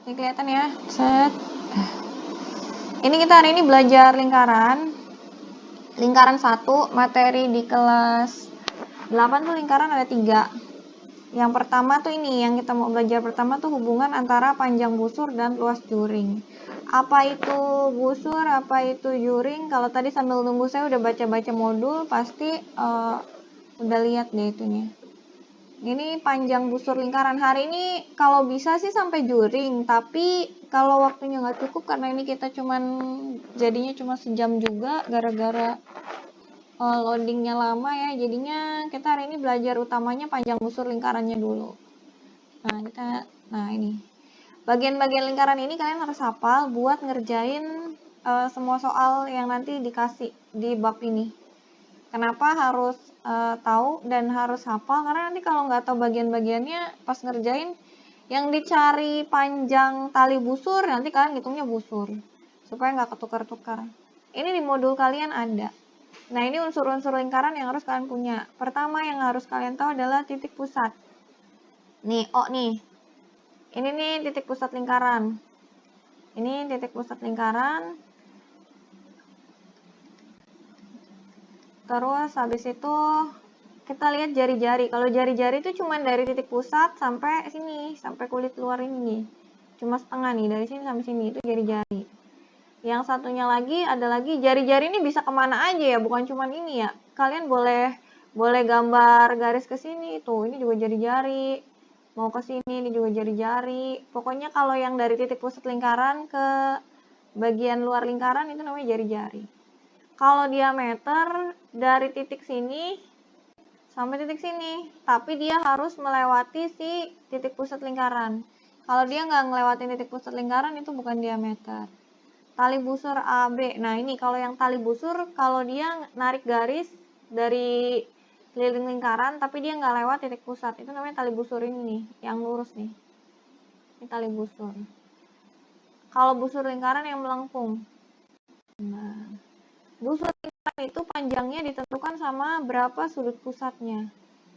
Ini kelihatan ya, set. Ini kita hari ini belajar lingkaran 1, materi di kelas 8 tuh lingkaran ada 3. Yang pertama tuh ini, yang kita mau belajar pertama tuh hubungan antara panjang busur dan luas juring. Apa itu busur, apa itu juring? Kalau tadi sambil nunggu saya udah baca-baca modul, pasti udah lihat deh itunya. Ini panjang busur lingkaran. Hari ini kalau bisa sih sampai juring, tapi kalau waktunya nggak cukup karena ini kita jadinya cuma sejam juga gara-gara loadingnya lama ya. Jadinya kita hari ini belajar utamanya panjang busur lingkarannya dulu. Nah ini bagian-bagian lingkaran ini kalian harus hafal buat ngerjain semua soal yang nanti dikasih di bab ini. Kenapa harus tahu dan harus hafal? Karena nanti kalau nggak tahu bagian-bagiannya pas ngerjain, yang dicari panjang tali busur, nanti kalian hitungnya busur. Supaya nggak ketukar-tukar. Ini di modul kalian ada. Nah, ini unsur-unsur lingkaran yang harus kalian punya. Pertama yang harus kalian tahu adalah titik pusat. Nih, O nih. Ini nih titik pusat lingkaran. Ini titik pusat lingkaran. Terus habis itu kita lihat jari-jari. Kalau jari-jari itu cuma dari titik pusat sampai sini, sampai kulit luar ini. Cuma setengah nih, dari sini sampai sini, itu jari-jari. Yang satunya lagi, ada lagi jari-jari ini bisa kemana aja ya, bukan cuma ini ya. Kalian boleh gambar garis ke sini, tuh ini juga jari-jari. Mau ke sini, ini juga jari-jari. Pokoknya kalau yang dari titik pusat lingkaran ke bagian luar lingkaran itu namanya jari-jari. Kalau diameter dari titik sini sampai titik sini, tapi dia harus melewati si titik pusat lingkaran. Kalau dia nggak ngelewatin titik pusat lingkaran, itu bukan diameter. Tali busur AB. Nah ini kalau yang tali busur, kalau dia narik garis dari keliling lingkaran, tapi dia nggak lewat titik pusat, itu namanya tali busur ini nih, yang lurus nih. Ini tali busur. Kalau busur lingkaran yang melengkung. Nah, busur lingkaran itu panjangnya ditentukan sama berapa sudut pusatnya.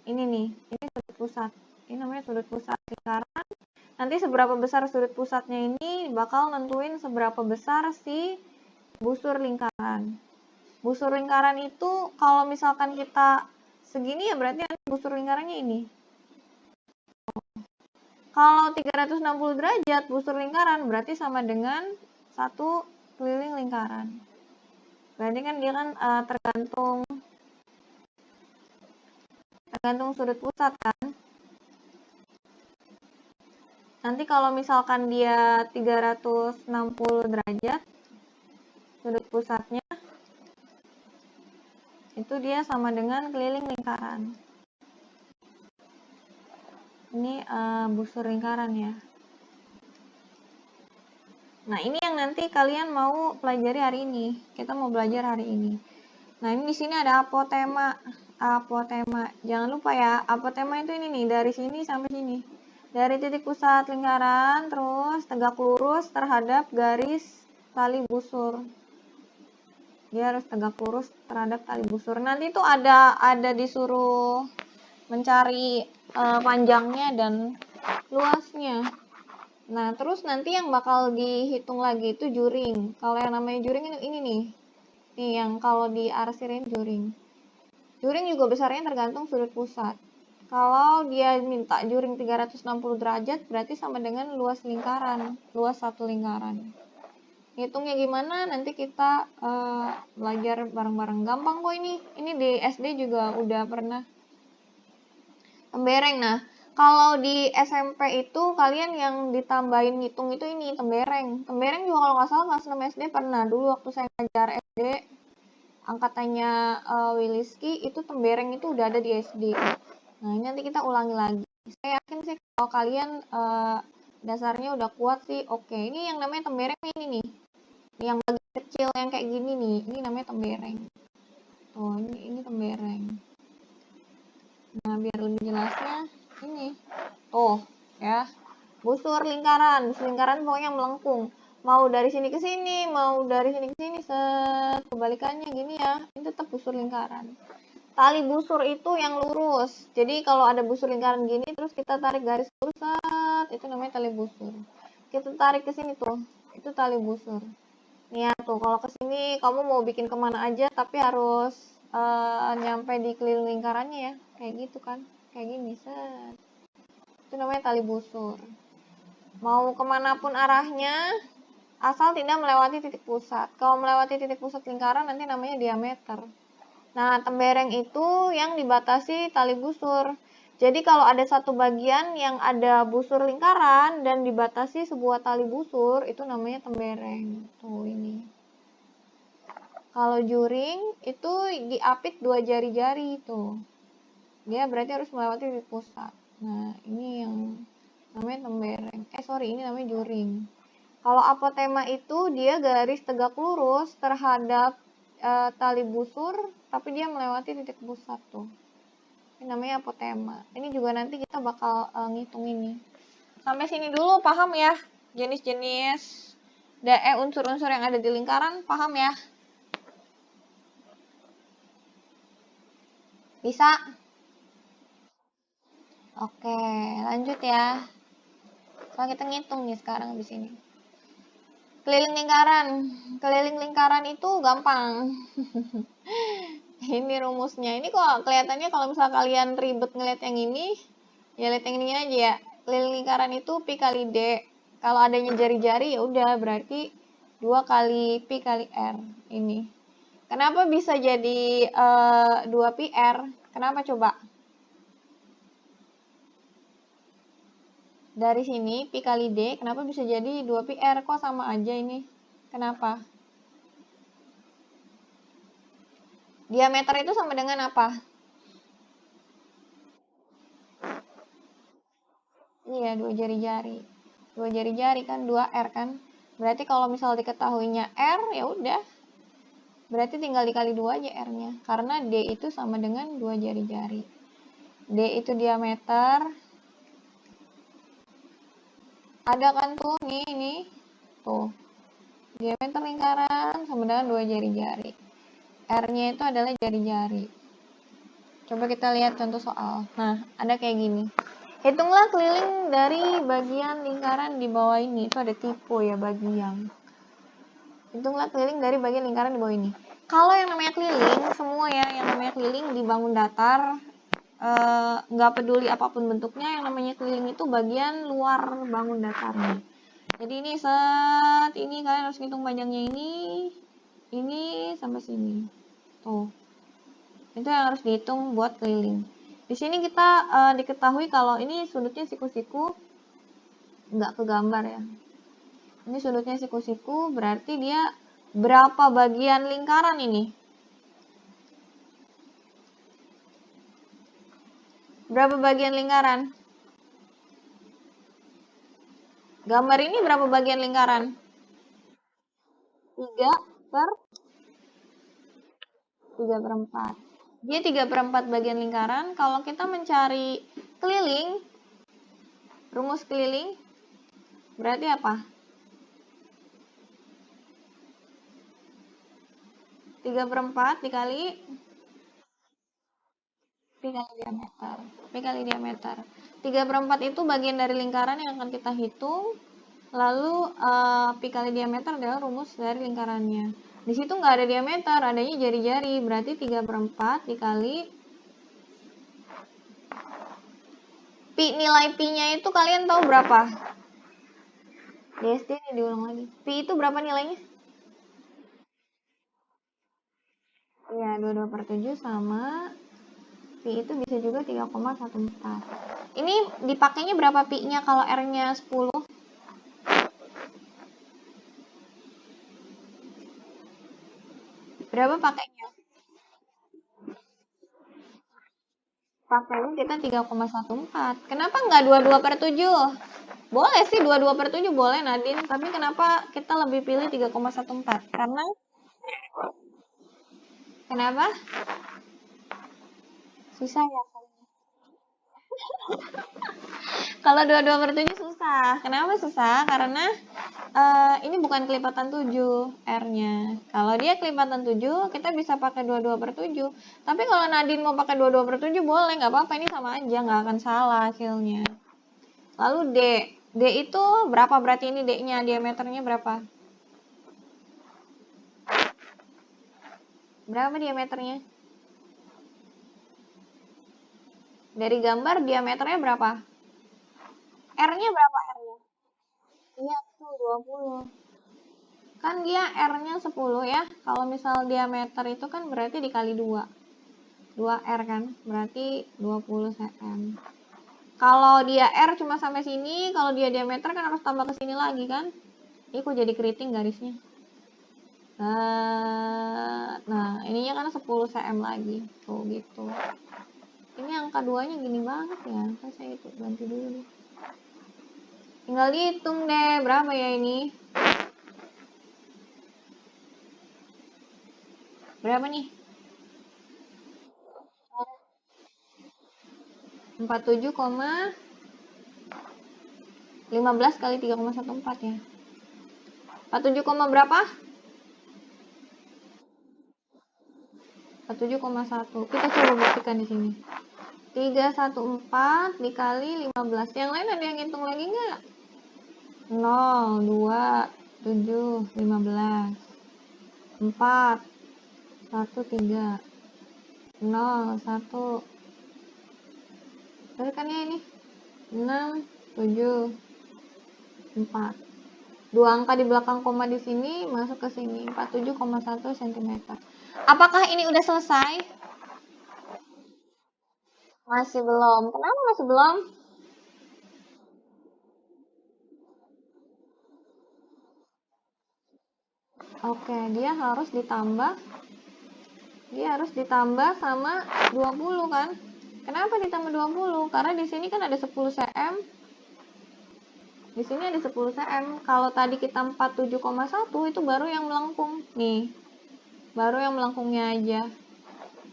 Ini nih, ini sudut pusat. Ini namanya sudut pusat lingkaran. Nanti seberapa besar sudut pusatnya ini bakal nentuin seberapa besar si busur lingkaran. Busur lingkaran itu kalau misalkan kita segini ya berarti busur lingkarannya ini. Kalau 360 derajat busur lingkaran berarti sama dengan 1 keliling lingkaran. Berarti kan dia kan tergantung sudut pusat kan. Nanti kalau misalkan dia 360 derajat sudut pusatnya itu dia sama dengan keliling lingkaran. Ini busur lingkaran ya. Nah, ini yang nanti kalian mau pelajari hari ini. Kita mau belajar hari ini. Nah, ini di sini ada apotema. Apotema. Jangan lupa ya, apotema itu ini nih, dari sini sampai sini. Dari titik pusat lingkaran, terus tegak lurus terhadap garis tali busur. Dia harus tegak lurus terhadap tali busur. Nanti itu ada disuruh mencari panjangnya dan luasnya. Nah, terus nanti yang bakal dihitung lagi itu juring. Kalau yang namanya juring ini nih. Nih yang kalau diarsirin juring. Juring juga besarnya tergantung sudut pusat. Kalau dia minta juring 360 derajat berarti sama dengan luas lingkaran, luas satu lingkaran. Hitungnya gimana? Nanti kita belajar bareng-bareng. Gampang kok ini. Ini di SD juga udah pernah. Tembereng. Nah, kalau di SMP itu kalian yang ditambahin ngitung itu ini tembereng. Tembereng juga kalau nggak salah kelas 6 SD pernah. Dulu waktu saya ngajar SD angkatannya Wiliski itu tembereng itu udah ada di SD. Nah, ini nanti kita ulangi lagi. Saya yakin sih kalau kalian dasarnya udah kuat sih. Oke, ini yang namanya tembereng ini nih. Yang bagian kecil yang kayak gini nih, ini namanya tembereng. Tuh, ini tembereng. Nah, biar lebih jelasnya ini. Tuh, ya. Busur lingkaran pokoknya melengkung. Mau dari sini ke sini, mau dari sini ke sini, kebalikannya gini ya. Ini tetap busur lingkaran. Tali busur itu yang lurus. Jadi kalau ada busur lingkaran gini, terus kita tarik garis lurus, itu namanya tali busur. Kita tarik ke sini tuh, itu tali busur. Nih ya tuh, kalau ke sini kamu mau bikin kemana aja, tapi harus nyampe di keliling lingkarannya ya, kayak gitu kan, kayak gini, set. Itu namanya tali busur. Mau kemanapun arahnya, asal tidak melewati titik pusat. Kalau melewati titik pusat lingkaran, nanti namanya diameter. Nah, tembereng itu yang dibatasi tali busur. Jadi kalau ada satu bagian yang ada busur lingkaran dan dibatasi sebuah tali busur, itu namanya tembereng. Tuh ini. Kalau juring itu diapit 2 jari-jari itu. Dia berarti harus melewati titik pusat. Nah, ini yang namanya tembereng. Ini namanya juring. Kalau apotema itu dia garis tegak lurus terhadap tali busur, tapi dia melewati titik pusat tuh. Ini namanya apotema. Ini juga nanti kita bakal ngitung ini. Sampai sini dulu paham ya? Jenis-jenis unsur-unsur yang ada di lingkaran, paham ya? Bisa? Oke, lanjut ya. Soalnya kita ngitung nih sekarang di sini. Keliling lingkaran. Keliling lingkaran itu gampang. Ini rumusnya. Ini kok kelihatannya kalau misal kalian ribet ngeliat yang ini, ya lihat yang ini aja ya. Keliling lingkaran itu pi kali D. Kalau adanya jari-jari ya udah berarti 2 kali pi kali R ini. Kenapa bisa jadi 2 pi R? Kenapa coba? Dari sini pi kali D, kenapa bisa jadi 2 pi R? Kok sama aja ini? Kenapa? Diameter itu sama dengan apa? Iya, 2 jari-jari. 2 jari-jari kan, 2R kan. Berarti kalau misal diketahuinya R, ya udah. Berarti tinggal dikali 2 aja R-nya. Karena D itu sama dengan 2 jari-jari. D itu diameter. Ada kan tuh, nih. Tuh. Diameter lingkaran sama dengan 2 jari-jari. R-nya itu adalah jari-jari. Coba kita lihat contoh soal. Nah, ada kayak gini. Hitunglah keliling dari bagian lingkaran di bawah ini. Itu ada tipe ya, bagian. Hitunglah keliling dari bagian lingkaran di bawah ini. Kalau yang namanya keliling, semua ya, yang namanya keliling dibangun datar, nggak peduli apapun bentuknya, yang namanya keliling itu bagian luar bangun datarnya. Jadi ini ini kalian harus hitung panjangnya ini sampai sini. Tuh. Itu yang harus dihitung buat keliling. Di sini kita diketahui kalau ini sudutnya siku-siku, nggak kegambar ya. Ini sudutnya siku-siku, berarti dia berapa bagian lingkaran ini? Berapa bagian lingkaran? Gambar ini berapa bagian lingkaran? 3/4. Dia 3/4 bagian lingkaran. Kalau kita mencari keliling, rumus keliling, berarti apa? 3/4 dikali diameter. Pi kali diameter. 3/4 itu bagian dari lingkaran yang akan kita hitung. Lalu pi kali diameter adalah rumus dari lingkarannya. Di situ nggak ada diameter, adanya jari-jari. Berarti 3/4 dikali pi, nilai pi-nya itu kalian tahu berapa? DSD ini diulang lagi. Pi itu berapa nilainya? Iya, 22/7 sama pi itu bisa juga 3,14. Ini dipakainya berapa pi-nya kalau R-nya 10? Berapa pakainya? Pakainya kita 3,14. Kenapa nggak 22/7? Boleh sih 22/7 boleh Nadine, tapi kenapa kita lebih pilih 3,14? Karena kenapa? Susah ya. Kalau 22/7 susah. Kenapa susah? Karena ini bukan kelipatan 7 R-nya. Kalau dia kelipatan 7, kita bisa pakai 22/7. Tapi kalau Nadine mau pakai 22/7 boleh, nggak apa-apa, ini sama aja, nggak akan salah hasilnya. Lalu D. D itu berapa berarti ini D-nya? Diameternya berapa? Berapa diameternya? Dari gambar diameternya berapa? R-nya berapa R-nya? Iya, tuh 20. Kan dia R-nya 10 ya. Kalau misal diameter itu kan berarti dikali 2. 2R kan, berarti 20 cm. Kalau dia R cuma sampai sini, kalau dia diameter kan harus tambah ke sini lagi kan. Ini kok jadi keriting garisnya. Nah, ininya kan 10 cm lagi. Tuh gitu. Ini angka 2-nya gini banget ya. Kan saya itu ganti dulu nih. Tinggal dihitung deh, berapa ya ini? Berapa nih? 47,15 kali 3,14 ya. 47, berapa? 47,1. Kita coba buktikan di sini. 314 dikali 15. Yang lain ada yang hitung lagi nggak? 0, 2, 7, 15. 4, 1, 3. 0, 1. Berarti kan ya ini? 6, 7, 4. Dua angka di belakang koma di sini masuk ke sini. 47,1 cm. Apakah ini udah selesai? Masih belum. Kenapa masih belum? Oke, dia harus ditambah sama 20 kan? Kenapa ditambah 20? Karena di sini kan ada 10 cm. Di sini ada 10 cm. Kalau tadi kita 47,1 itu baru yang melengkung. Nih. Baru yang melengkungnya aja.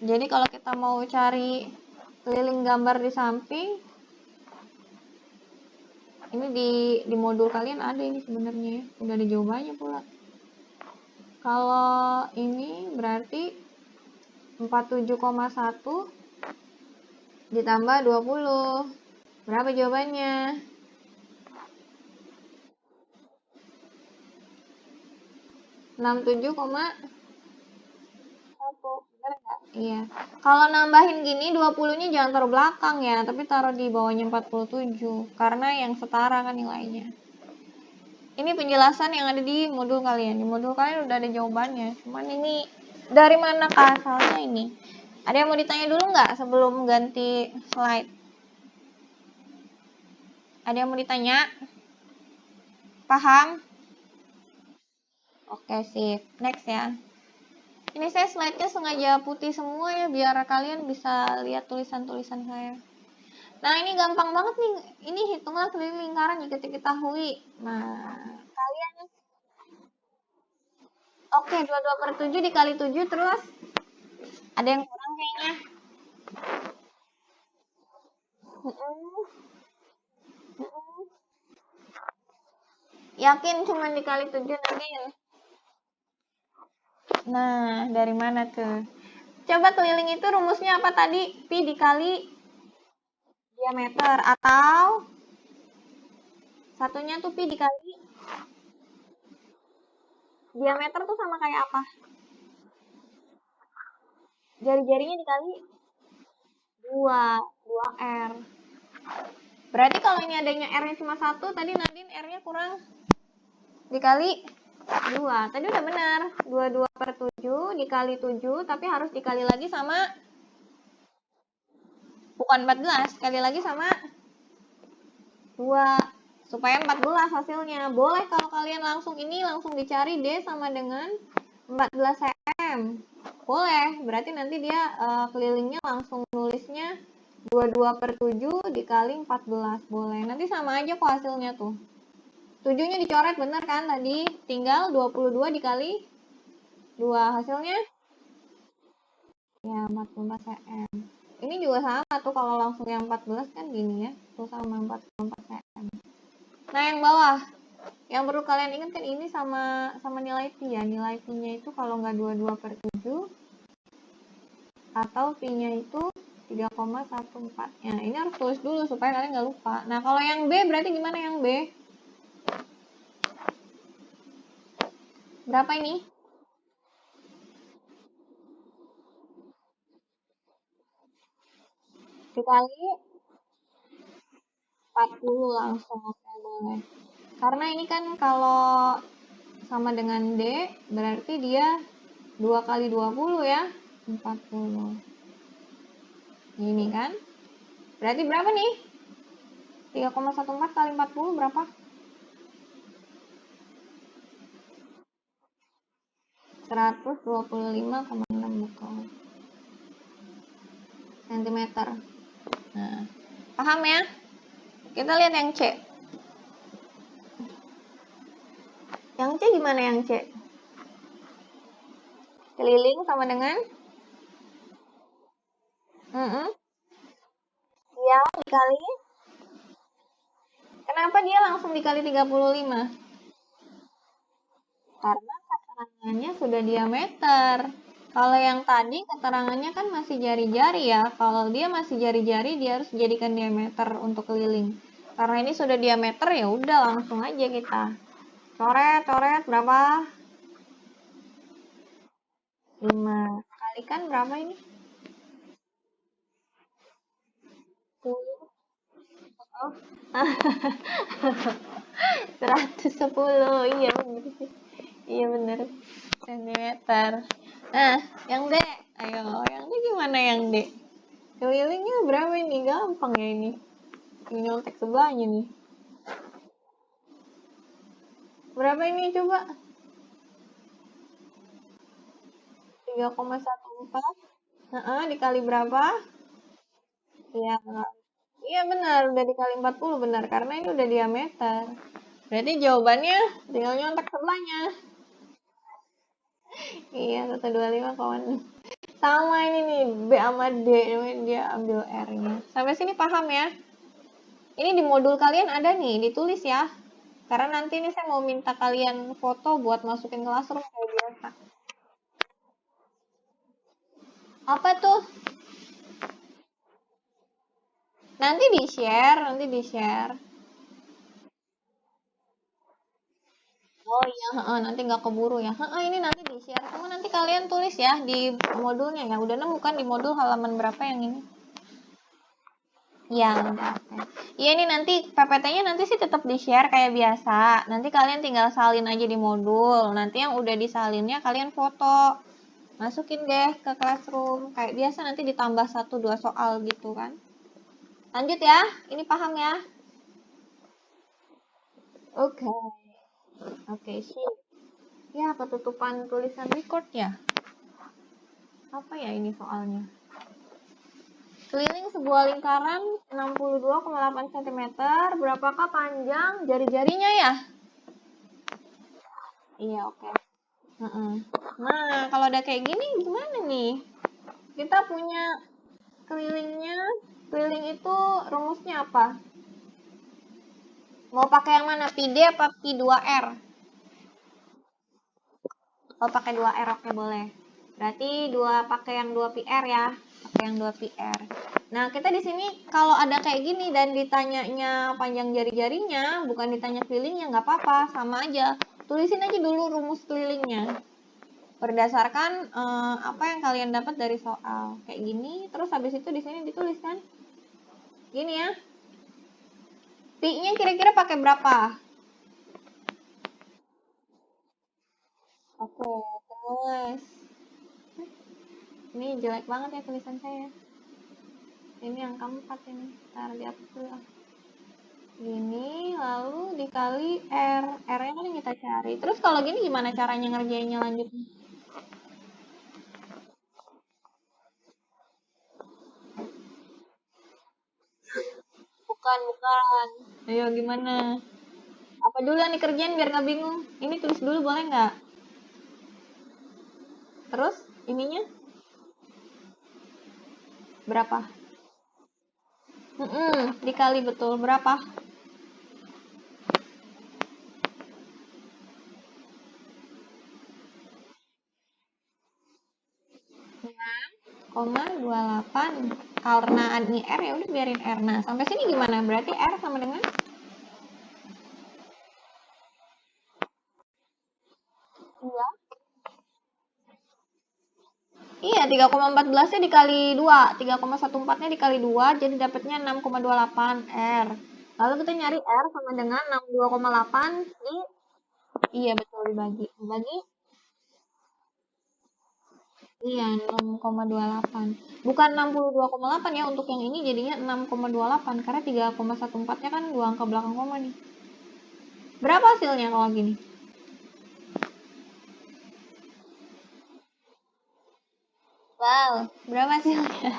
Jadi kalau kita mau cari keliling gambar di samping, ini di modul kalian ada ini sebenarnya ya. Udah ada jawabannya pula. Kalau ini berarti 47,1 ditambah 20. Berapa jawabannya? 67,1. Benar nggak? Iya. Kalau nambahin gini 20-nya jangan taruh belakang ya, tapi taruh di bawahnya 47 karena yang setara kan nilainya. Ini penjelasan yang ada di modul kalian. Di modul kalian udah ada jawabannya. Cuman ini dari mana asalnya ini? Ada yang mau ditanya dulu nggak sebelum ganti slide? Ada yang mau ditanya? Paham? Oke, sip. Next ya. Ini saya slide-nya sengaja putih semua ya, biar kalian bisa lihat tulisan-tulisan saya. Nah, ini gampang banget nih. Ini hitunglah keliling lingkaran jika diketahui. Nah, kalian... Oke, 22/7 dikali 7 terus. Ada yang kurang kayaknya. Yakin cuma dikali 7 nanti ya? Nah, dari mana tuh? Coba keliling itu rumusnya apa tadi? Pi dikali diameter. Atau satunya tuh pi dikali diameter tuh sama kayak apa? Jari-jarinya dikali 2R. Berarti kalau ini adanya R-nya cuma 1, tadi Nadine R-nya kurang dikali 2. Tadi udah benar. 22/7 dikali 7, tapi harus dikali lagi sama, bukan 14, sekali lagi sama 2. Supaya 14 hasilnya. Boleh kalau kalian langsung ini, langsung dicari D sama dengan 14 cm. Boleh, berarti nanti dia kelilingnya langsung nulisnya 22/7 dikali 14. Boleh, nanti sama aja kok hasilnya tuh. 7-nya dicoret bener kan tadi? Tinggal 22 dikali 2. Hasilnya? Ya, 44 cm. Ini juga sama tuh, kalau langsung yang 14 kan gini ya. Tuh sama 44 cm. Nah, yang bawah. Yang perlu kalian ingat kan ini sama nilai pi ya. Nilai pi-nya itu kalau nggak 22/7 atau pi-nya itu 3,14. Ya, ini harus tulis dulu supaya kalian nggak lupa. Nah, kalau yang B berarti gimana yang B? Berapa ini? Dikali 40 langsung. Oke, boleh. Karena ini kan kalau sama dengan D, berarti dia 2 kali 20 ya. 40. Ini kan. Berarti berapa nih? 3,14 kali 40 berapa? 125,6 betul. Sentimeter. Nah, paham ya? Kita lihat yang C. Yang C gimana yang C? Keliling sama dengan? Ya, dikali. Kenapa dia langsung dikali 35? Karena keterangannya sudah diameter. Kalau yang tadi keterangannya kan masih jari-jari ya. Kalau dia masih jari-jari, dia harus jadikan diameter untuk keliling. Karena ini sudah diameter, ya udah langsung aja kita. Coret berapa? 5. Kalikan berapa ini? 10. Oh. 110. Iya bener sih. Iya bener. Sentimeter. Nah, yang D. Ayo, yang D gimana yang D? Kelilingnya berapa ini? Gampang ya ini. Ini nyontek sebelahnya nih. Berapa ini coba? 3,14. Dikali berapa? Iya. Iya benar, udah dikali 40 benar karena ini udah diameter. Berarti jawabannya tinggal nyontek sebelahnya. Iya, 125,6. Sama ini nih, B sama D, dia ambil R-nya. Sampai sini paham ya? Ini di modul kalian ada nih, ditulis ya. Karena nanti ini saya mau minta kalian foto buat masukin Classroom kayak biasa. Apa tuh? Nanti di-share. Oh iya, nanti nggak keburu ya. Ini nanti di-share. Cuma nanti kalian tulis ya di modulnya ya. Udah nemu kan di modul halaman berapa yang ini? Iya, udah. Iya, ini nanti PPT-nya nanti sih tetap di-share kayak biasa. Nanti kalian tinggal salin aja di modul. Nanti yang udah disalinnya kalian foto. Masukin deh ke Classroom. Kayak biasa nanti ditambah 1-2 soal gitu kan. Lanjut ya. Ini paham ya? Oke. Oke, sip. Ya, ketutupan tulisan record ya. Apa ya ini soalnya? Keliling sebuah lingkaran 62,8 cm. Berapakah panjang jari-jarinya ya? Iya, oke. Nah, kalau udah kayak gini gimana nih? Kita punya kelilingnya. Keliling itu rumusnya apa? Mau pakai yang mana? Pi D apa Pi 2R? Oh, pakai 2R, oke boleh. Berarti pakai yang 2 PR ya. Pakai yang 2 PR. Nah, kita di sini kalau ada kayak gini dan ditanyanya panjang jari-jarinya, bukan ditanya kelilingnya, nggak apa-apa, sama aja. Tulisin aja dulu rumus kelilingnya. Berdasarkan apa yang kalian dapat dari soal. Kayak gini, terus habis itu di sini ditulis kan? Gini ya. Pi-nya kira-kira pakai berapa? Oke, terus. Ini jelek banget ya tulisan saya. Ini yang keempat ini. Ntar dihapus dulu. Gini, lalu dikali R. R-nya kan yang kita cari. Terus kalau gini gimana caranya ngerjainnya lanjut? Bukan. Ayo gimana? Apa dulu nih kerjaan biar nggak bingung? Ini tulis dulu boleh nggak? Terus ininya berapa? Dikali betul berapa? 0,28. Karena ini R ya udah biarin R. Nah, sampai sini gimana? Berarti R sama dengan Iya, 3,14-nya dikali 2, 3,14-nya dikali 2, jadi dapatnya 6,28 R. Lalu kita nyari R sama dengan 62,8 di, iya betul, dibagi. Iya, 6,28. Bukan 62,8 ya, untuk yang ini jadinya 6,28, karena 3,14-nya kan 2 angka belakang koma nih. Berapa hasilnya kalau gini? Wow, berapa hasilnya?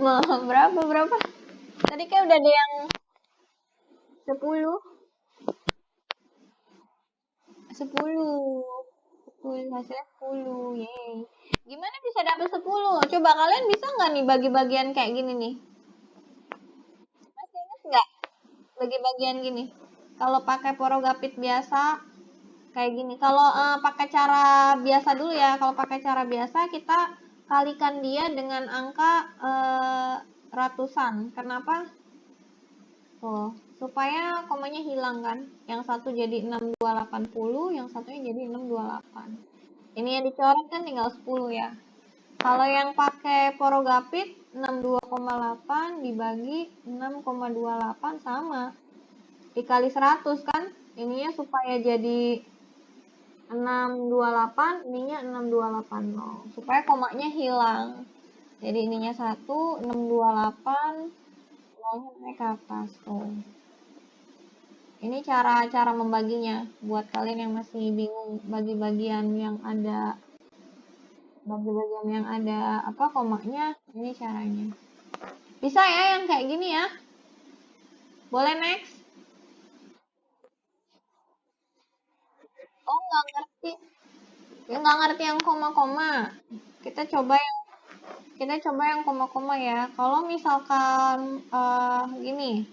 Berapa? Tadi kayak udah ada yang 10. 10. 10, hasilnya 10. Yeay. Gimana bisa dapet 10? Coba kalian bisa nggak nih bagi-bagian kayak gini nih? Masih inget nggak? Bagi-bagian gini. Kalau pakai porogapit biasa, kayak gini. Kalau pakai cara biasa dulu ya. Kalau pakai cara biasa, kita kalikan dia dengan angka ratusan. Kenapa? Tuh, supaya komanya hilang kan. Yang satu jadi 6280, yang satunya jadi 628. Ini yang dicoret kan tinggal 10 ya. Kalau yang pakai porogapit 62,8 dibagi 6,28 sama. Dikali 100 kan. Ininya supaya jadi 628, ininya 6280. Supaya komanya hilang. Jadi ininya 1, 628, nolnya naik ke atas tuh. Ini cara membaginya buat kalian yang masih bingung bagi-bagian yang ada apa komanya, ini caranya. Bisa ya yang kayak gini ya? Boleh next? Oh, nggak ngerti. Ya nggak ngerti yang koma-koma. Kita coba yang koma-koma ya. Kalau misalkan gini.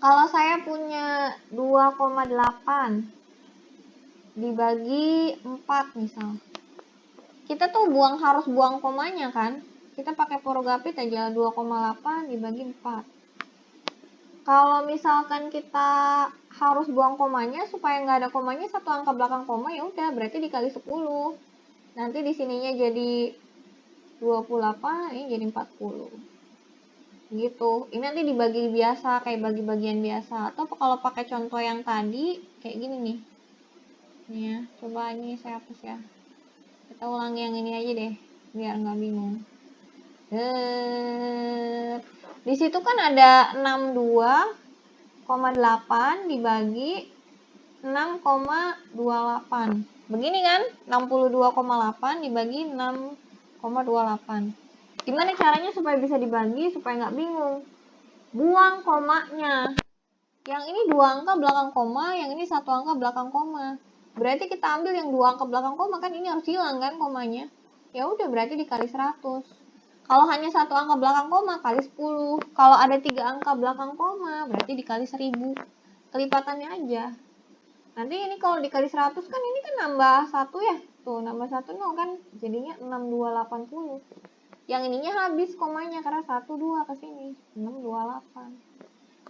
Kalau saya punya 2,8 dibagi 4 misal. Kita tuh harus buang komanya kan? Kita pakai porogapit aja 2,8 dibagi 4. Kalau misalkan kita harus buang komanya supaya nggak ada komanya satu angka belakang koma, ya udah berarti dikali 10. Nanti di sininya jadi 28, ini jadi 40. Gitu. Ini nanti dibagi biasa kayak bagi-bagian biasa, atau kalau pakai contoh yang tadi kayak gini nih. Nih ya, coba ini saya hapus ya. Kita ulangi yang ini aja deh biar nggak bingung. Di situ kan ada 62,8 dibagi 6,28. Begini kan? 62,8 dibagi 6,28. Gimana caranya supaya bisa dibagi, supaya nggak bingung? Buang komanya. Yang ini 2 angka belakang koma, yang ini 1 angka belakang koma. Berarti kita ambil yang 2 angka belakang koma, kan ini harus hilang kan komanya. Ya udah berarti dikali 100. Kalau hanya 1 angka belakang koma kali 10. Kalau ada 3 angka belakang koma berarti dikali 1000. Kelipatannya aja. Nanti ini kalau dikali 100 kan ini kan nambah 1 ya. Tuh nambah 1 0 kan. Jadinya 6280. Yang ininya habis komanya karena 1 2 ke sini. 628.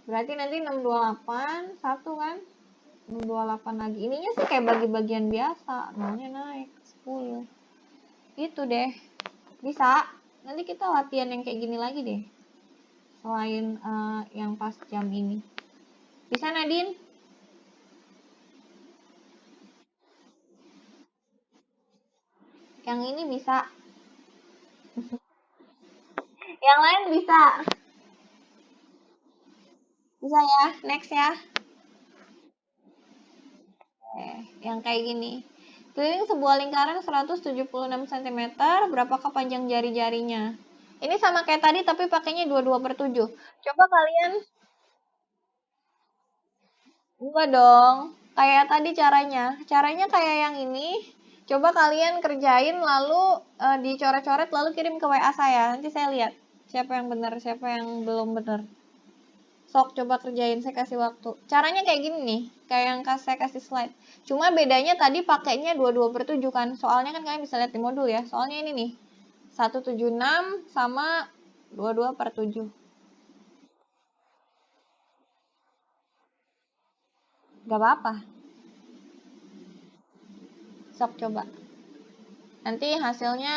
Berarti nanti 628 1 kan. 628 lagi. Ininya sih kayak bagi-bagian biasa. Nolnya naik 10. Gitu deh. Bisa. Nanti kita latihan yang kayak gini lagi deh. Selain yang pas jam ini. Bisa Nadine? Yang ini bisa. Yang lain bisa. Bisa ya? Next ya. Yang kayak gini. Keliling sebuah lingkaran 176 cm, berapakah panjang jari-jarinya? Ini sama kayak tadi tapi pakainya 22/7. Coba kalian, enggak dong, kayak tadi caranya. Caranya kayak yang ini. Coba kalian kerjain lalu dicoret-coret lalu kirim ke WA saya. Nanti saya lihat siapa yang benar, siapa yang belum benar. Sok coba kerjain, saya kasih waktu. Caranya kayak gini nih, kayak yang saya kasih slide. Cuma bedanya tadi pakainya 22/7 kan. Soalnya kan kalian bisa lihat di modul ya. Soalnya ini nih, 176 sama 22/7. Gak apa-apa. Sok coba. Nanti hasilnya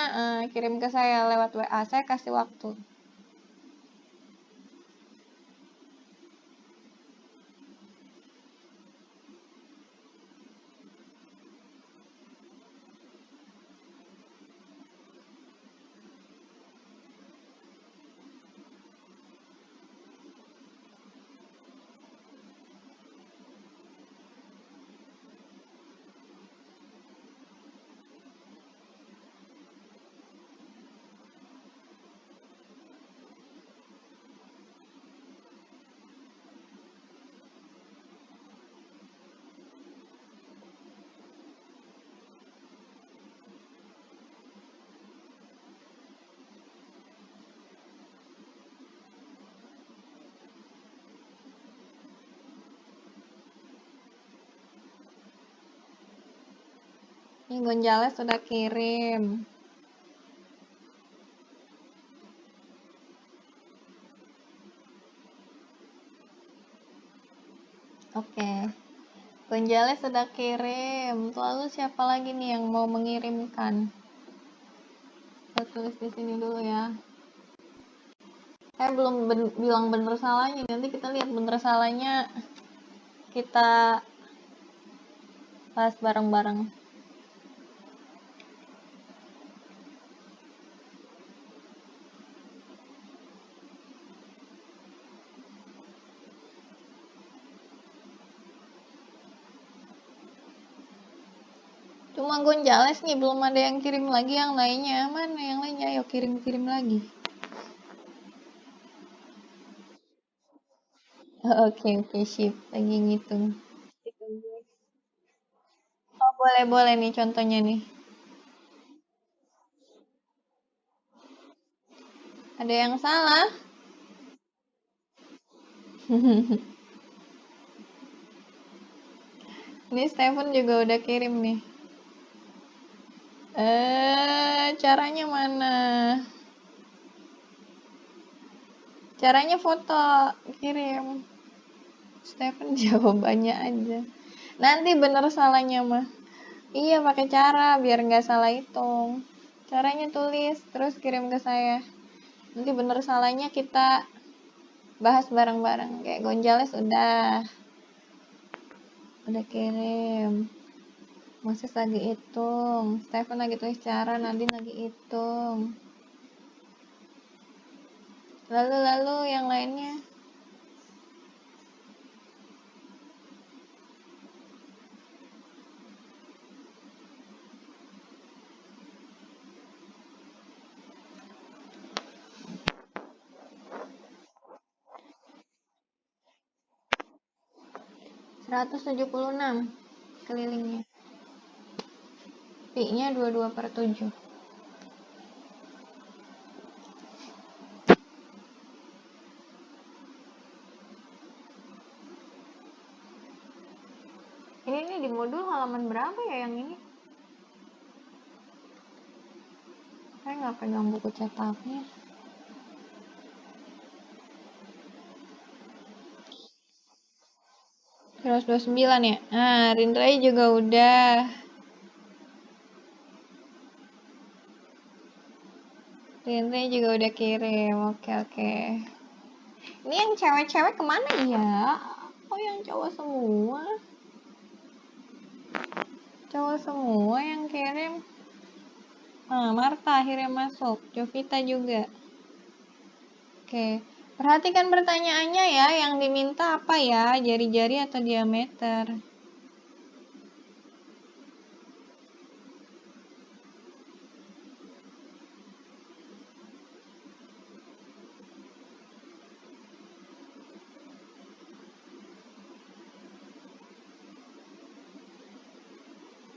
kirim ke saya lewat WA, saya kasih waktu. Ini Gonzales sudah kirim. Oke. Gonzales sudah kirim. Lalu siapa lagi nih yang mau mengirimkan? Saya tulis di sini dulu ya. Saya belum bilang bener salahnya. Nanti kita lihat bener salahnya. Kita bahas bareng-bareng. Cuma Gonzales nih, belum ada yang kirim lagi yang lainnya. Mana yang lainnya? Ayo kirim-kirim lagi. Oke, sip. Lagi ngitung. Oh, boleh nih contohnya nih. Ada yang salah? Ini Stephen juga udah kirim nih. Caranya mana? Caranya foto, kirim. Stephen jawabannya aja. Nanti bener salahnya mah. Iya, pakai cara biar nggak salah hitung. Caranya tulis, terus kirim ke saya. Nanti bener salahnya kita bahas bareng-bareng. Kayak Gonzales udah kirim. Moses lagi hitung. Stephen lagi tulis cara, Nadine lagi hitung. Lalu yang lainnya. (176) kelilingnya. Pi-nya 22/7. Ini di modul halaman berapa ya yang ini? Saya nggak pegang buku cetaknya. Terus 29 ya? Nah, Rindrai juga udah. Rindrai juga udah kirim. Oke. Ini yang cewek-cewek kemana ya? Oh, yang cowok semua? Cowok semua yang kirim. Nah, Marta akhirnya masuk. Jovita juga. Oke. Perhatikan pertanyaannya ya. Yang diminta apa ya? Jari-jari atau diameter?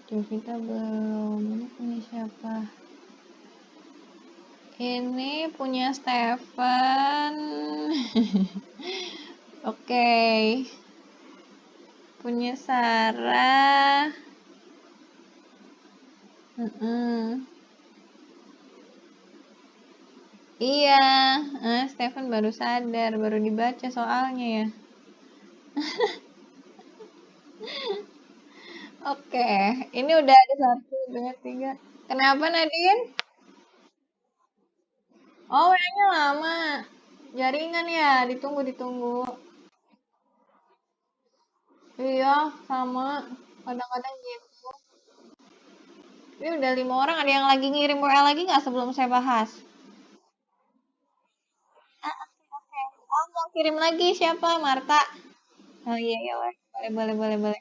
Jovita belum. Ini punya siapa? Ini punya Stephen. Oke. Punya Sarah. Iya, Stephen baru sadar, baru dibaca soalnya ya. Oke, ini udah ada 1, 2, 3. Kenapa Nadine? Oh, kayaknya lama. Jaringan ya, ditunggu. Iya, sama. Kadang-kadang gitu. Ini udah 5 orang, ada yang lagi ngirim WA lagi nggak sebelum saya bahas? Oke. Oh, mau kirim lagi siapa? Marta? Oh iya, iya, boleh.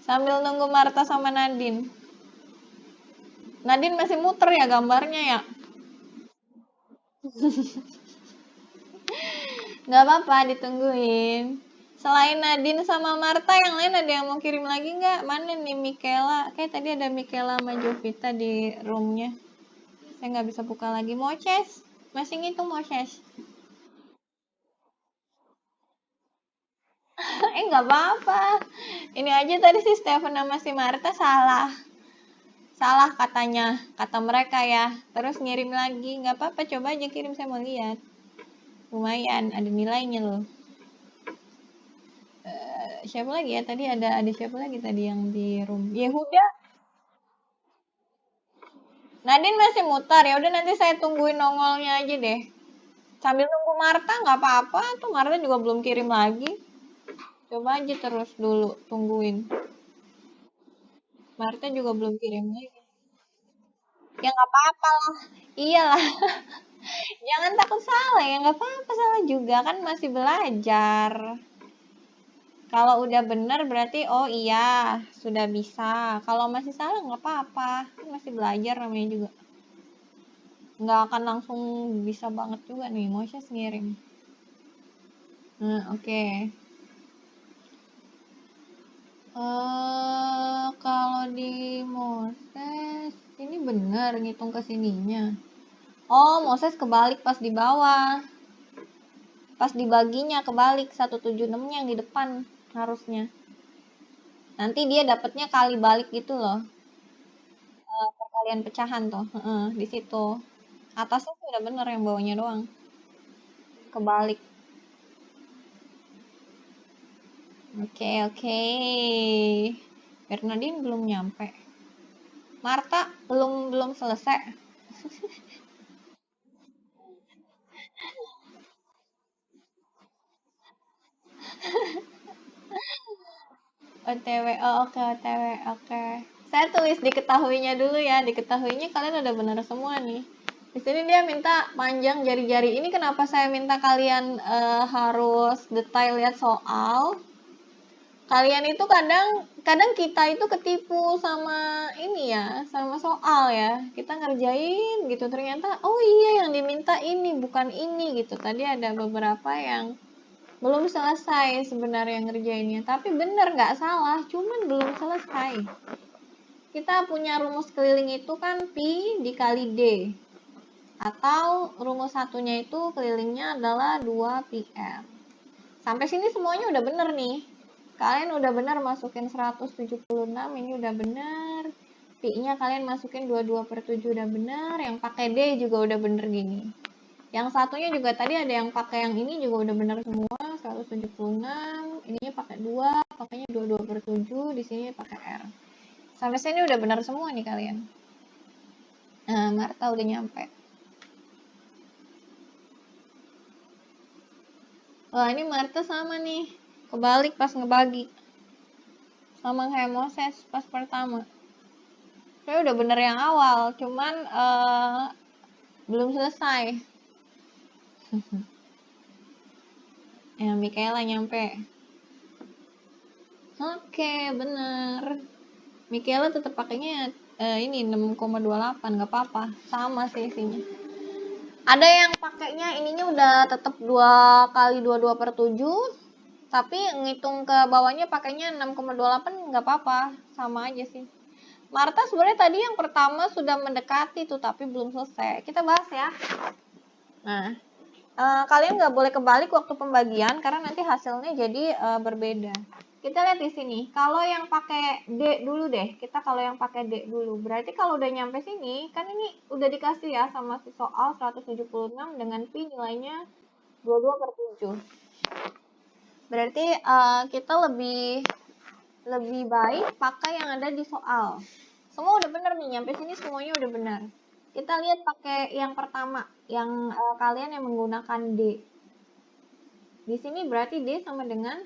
Sambil nunggu Marta sama Nadine. Nadine masih muter ya gambarnya ya? Nggak apa-apa, ditungguin. Selain Nadine sama Marta, yang lain ada yang mau kirim lagi nggak? Mana nih Michaela? Kayak tadi ada Michaela sama Jovita di roomnya. Saya nggak bisa buka lagi. Moces? Masih ngitung Moces? Nggak apa-apa. Ini aja tadi si Stephen sama si Marta salah. Salah katanya. Kata mereka ya. Terus ngirim lagi. Nggak apa-apa, coba aja kirim, saya mau lihat. Lumayan, ada nilainya loh. Siapa lagi ya? Tadi ada siapa lagi tadi yang di room? Yehuda. Nadine masih mutar, ya udah nanti saya tungguin nongolnya aja deh. Sambil nunggu Marta nggak apa-apa, tuh Marta juga belum kirim lagi. Coba aja terus dulu tungguin. Marta juga belum kirim lagi. Ya nggak apa-apa lah. Iyalah, jangan takut salah ya, nggak apa-apa, salah juga kan masih belajar. Kalau udah bener berarti oh iya sudah bisa. Kalau masih salah nggak apa-apa, kan masih belajar namanya juga. Nggak akan langsung bisa banget juga nih, Moses ngirim. Nah, oke. Kalau di Moses ini benar ngitung ke sininya. Oh, Moses kebalik pas di bawah. Pas dibaginya kebalik 176-nya yang di depan harusnya. Nanti dia dapatnya kali balik gitu loh. Perkalian pecahan tuh. Di situ. Atasnya tuh udah bener, yang bawahnya doang. Kebalik. Oke. Bernardine belum nyampe. Marta belum selesai. OTW, oh oke, OTW, oke. Saya tulis diketahuinya dulu ya, diketahuinya kalian udah benar semua nih. Di sini dia minta panjang jari-jari. Ini kenapa saya minta kalian harus detail lihat soal. Kalian itu kadang kita itu ketipu sama ini ya, sama soal ya. Kita ngerjain gitu ternyata oh iya yang diminta ini bukan ini gitu. Tadi ada beberapa yang belum selesai sebenarnya ngerjainnya, tapi bener nggak salah, cuman belum selesai. Kita punya rumus keliling itu kan Pi dikali D, atau rumus satunya itu kelilingnya adalah 2πr. Sampai sini semuanya udah bener nih. Kalian udah bener masukin 176, ini udah bener. Pi-nya kalian masukin 22/7 udah bener. Yang pakai D juga udah bener gini. Yang satunya juga tadi ada yang pakai yang ini juga udah bener semua. 176, ininya pakai 2, pakainya 22/7, di sini pakai R. Sampai sini udah bener semua nih kalian. Nah, Marta udah nyampe. Wah, ini Marta sama nih. Kebalik pas ngebagi. Sama kayak Moses pas pertama. Saya udah bener yang awal, cuman belum selesai. Ya, Michaela nyampe. Oke, bener. Michaela tetap pakainya ini 6,28, nggak apa-apa. Sama sih isinya. Ada yang pakainya ininya udah tetap 2 kali 22/7, tapi ngitung ke bawahnya pakainya 6,28, nggak apa-apa. Sama aja sih. Marta sebenarnya tadi yang pertama sudah mendekati tuh, tapi belum selesai. Kita bahas ya. Nah, Kalian nggak boleh kebalik waktu pembagian karena nanti hasilnya jadi berbeda. Kita lihat di sini. Kalau yang pakai D dulu deh. Kita kalau yang pakai D dulu. Berarti kalau udah nyampe sini, kan ini udah dikasih ya sama si soal 176 dengan Pi nilainya 22 per 7. Berarti kita lebih baik pakai yang ada di soal. Semua udah benar nih, nyampe sini semuanya udah benar. Kita lihat pakai yang pertama, yang kalian yang menggunakan D. Di sini berarti D sama dengan,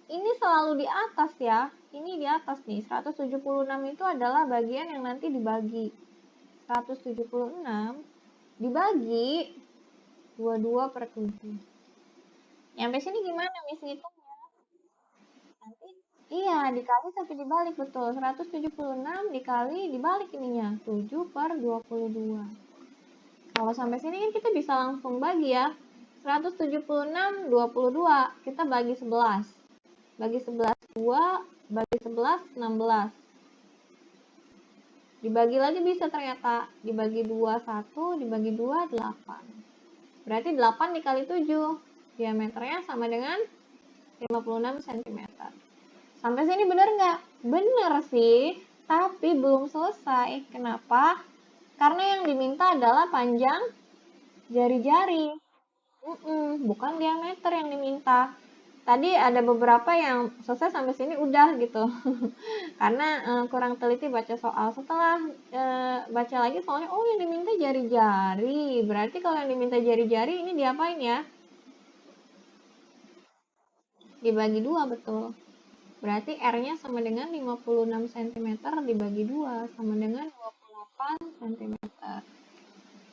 ini selalu di atas ya. Ini di atas nih, 176 itu adalah bagian yang nanti dibagi. 176 dibagi 22 per 7. Nyampe sini gimana Miss hitungnya? Nanti iya, dikali tapi dibalik, betul. 176 dikali dibalik ininya, 7 per 22. Kalau sampai sini kan kita bisa langsung bagi ya. 176, 22. Kita bagi 11. Bagi 11, 2. Bagi 11, 16. Dibagi lagi bisa ternyata. Dibagi 2, 1. Dibagi 2, 8. Berarti 8 dikali 7. Diameternya sama dengan 56 cm. Sampai sini benar nggak? Benar sih, tapi belum selesai. Kenapa? Karena yang diminta adalah panjang jari-jari. Bukan diameter yang diminta. Tadi ada beberapa yang selesai sampai sini udah gitu. Karena kurang teliti baca soal. Setelah baca lagi soalnya, oh yang diminta jari-jari. Berarti kalau yang diminta jari-jari ini diapain ya? Dibagi 2, betul. Berarti R-nya sama dengan 56 cm dibagi 2 sama dengan 28 cm.